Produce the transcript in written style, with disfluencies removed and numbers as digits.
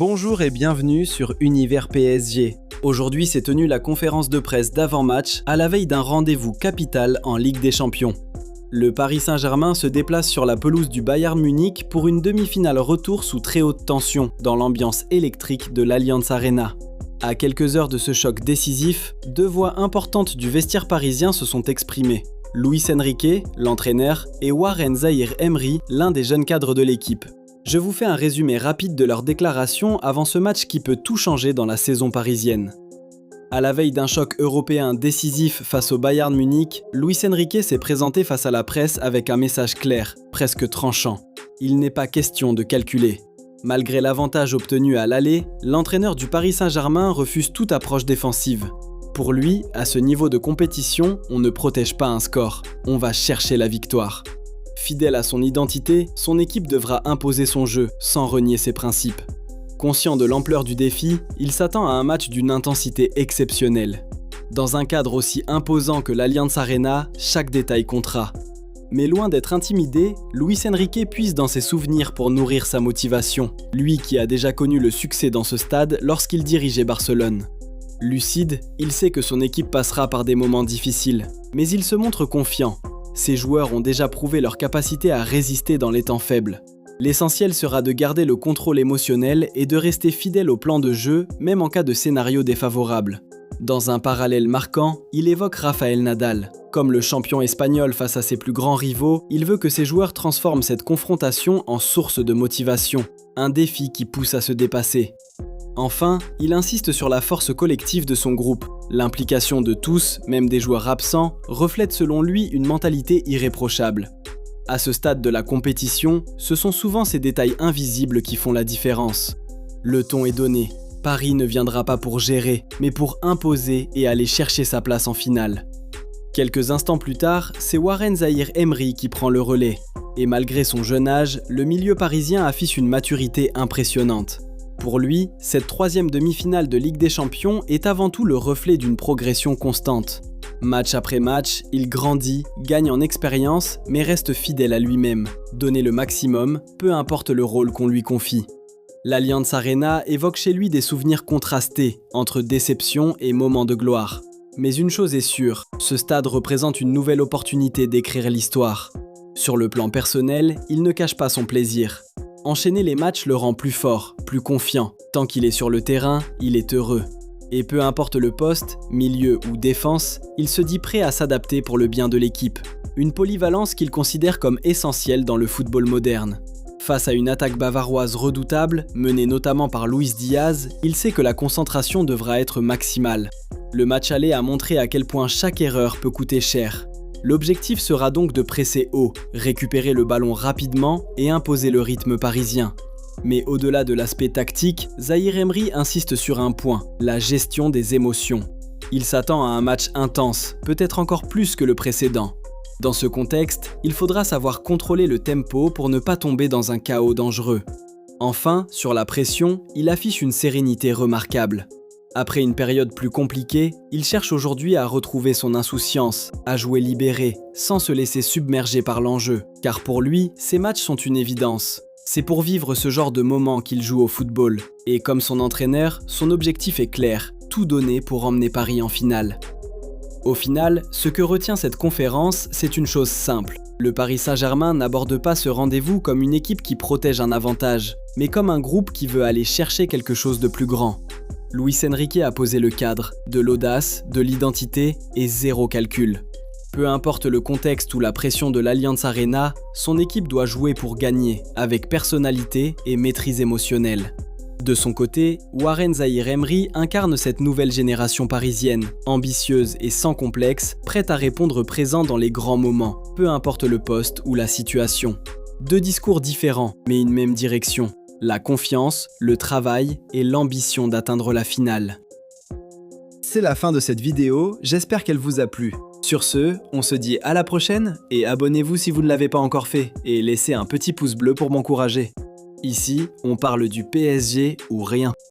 Bonjour et bienvenue sur Univers PSG. Aujourd'hui s'est tenue la conférence de presse d'avant-match à la veille d'un rendez-vous capital en Ligue des Champions. Le Paris Saint-Germain se déplace sur la pelouse du Bayern Munich pour une demi-finale retour sous très haute tension dans l'ambiance électrique de l'Allianz Arena. À quelques heures de ce choc décisif, deux voix importantes du vestiaire parisien se sont exprimées. Luis Enrique, l'entraîneur, et Warren Zaïre-Emery, l'un des jeunes cadres de l'équipe. Je vous fais un résumé rapide de leurs déclarations avant ce match qui peut tout changer dans la saison parisienne. À la veille d'un choc européen décisif face au Bayern Munich, Luis Enrique s'est présenté face à la presse avec un message clair, presque tranchant. Il n'est pas question de calculer. Malgré l'avantage obtenu à l'aller, l'entraîneur du Paris Saint-Germain refuse toute approche défensive. Pour lui, à ce niveau de compétition, on ne protège pas un score, on va chercher la victoire. Fidèle à son identité, son équipe devra imposer son jeu, sans renier ses principes. Conscient de l'ampleur du défi, il s'attend à un match d'une intensité exceptionnelle. Dans un cadre aussi imposant que l'Allianz Arena, chaque détail comptera. Mais loin d'être intimidé, Luis Enrique puise dans ses souvenirs pour nourrir sa motivation, lui qui a déjà connu le succès dans ce stade lorsqu'il dirigeait Barcelone. Lucide, il sait que son équipe passera par des moments difficiles, mais il se montre confiant. Ses joueurs ont déjà prouvé leur capacité à résister dans les temps faibles. L'essentiel sera de garder le contrôle émotionnel et de rester fidèle au plan de jeu, même en cas de scénario défavorable. Dans un parallèle marquant, il évoque Rafael Nadal. Comme le champion espagnol face à ses plus grands rivaux, il veut que ses joueurs transforment cette confrontation en source de motivation, un défi qui pousse à se dépasser. Enfin, il insiste sur la force collective de son groupe. L'implication de tous, même des joueurs absents, reflète selon lui une mentalité irréprochable. À ce stade de la compétition, ce sont souvent ces détails invisibles qui font la différence. Le ton est donné. Paris ne viendra pas pour gérer, mais pour imposer et aller chercher sa place en finale. Quelques instants plus tard, c'est Warren Zaïre-Emery qui prend le relais. Et malgré son jeune âge, le milieu parisien affiche une maturité impressionnante. Pour lui, cette troisième demi-finale de Ligue des Champions est avant tout le reflet d'une progression constante. Match après match, il grandit, gagne en expérience, mais reste fidèle à lui-même. Donner le maximum, peu importe le rôle qu'on lui confie. L'Allianz Arena évoque chez lui des souvenirs contrastés, entre déception et moments de gloire. Mais une chose est sûre, ce stade représente une nouvelle opportunité d'écrire l'histoire. Sur le plan personnel, il ne cache pas son plaisir. Enchaîner les matchs le rend plus fort, plus confiant. Tant qu'il est sur le terrain, il est heureux. Et peu importe le poste, milieu ou défense, il se dit prêt à s'adapter pour le bien de l'équipe. Une polyvalence qu'il considère comme essentielle dans le football moderne. Face à une attaque bavaroise redoutable, menée notamment par Luis Diaz, il sait que la concentration devra être maximale. Le match aller a montré à quel point chaque erreur peut coûter cher. L'objectif sera donc de presser haut, récupérer le ballon rapidement et imposer le rythme parisien. Mais au-delà de l'aspect tactique, Zaïre-Emery insiste sur un point, la gestion des émotions. Il s'attend à un match intense, peut-être encore plus que le précédent. Dans ce contexte, il faudra savoir contrôler le tempo pour ne pas tomber dans un chaos dangereux. Enfin, sur la pression, il affiche une sérénité remarquable. Après une période plus compliquée, il cherche aujourd'hui à retrouver son insouciance, à jouer libéré, sans se laisser submerger par l'enjeu. Car pour lui, ces matchs sont une évidence. C'est pour vivre ce genre de moment qu'il joue au football. Et comme son entraîneur, son objectif est clair, tout donner pour emmener Paris en finale. Au final, ce que retient cette conférence, c'est une chose simple. Le Paris Saint-Germain n'aborde pas ce rendez-vous comme une équipe qui protège un avantage, mais comme un groupe qui veut aller chercher quelque chose de plus grand. Luis Enrique a posé le cadre, de l'audace, de l'identité et zéro calcul. Peu importe le contexte ou la pression de l'Allianz Arena, son équipe doit jouer pour gagner, avec personnalité et maîtrise émotionnelle. De son côté, Warren Zaïre-Emery incarne cette nouvelle génération parisienne, ambitieuse et sans complexe, prête à répondre présent dans les grands moments, peu importe le poste ou la situation. Deux discours différents, mais une même direction. La confiance, le travail et l'ambition d'atteindre la finale. C'est la fin de cette vidéo, j'espère qu'elle vous a plu. Sur ce, on se dit à la prochaine et abonnez-vous si vous ne l'avez pas encore fait et laissez un petit pouce bleu pour m'encourager. Ici, on parle du PSG ou rien.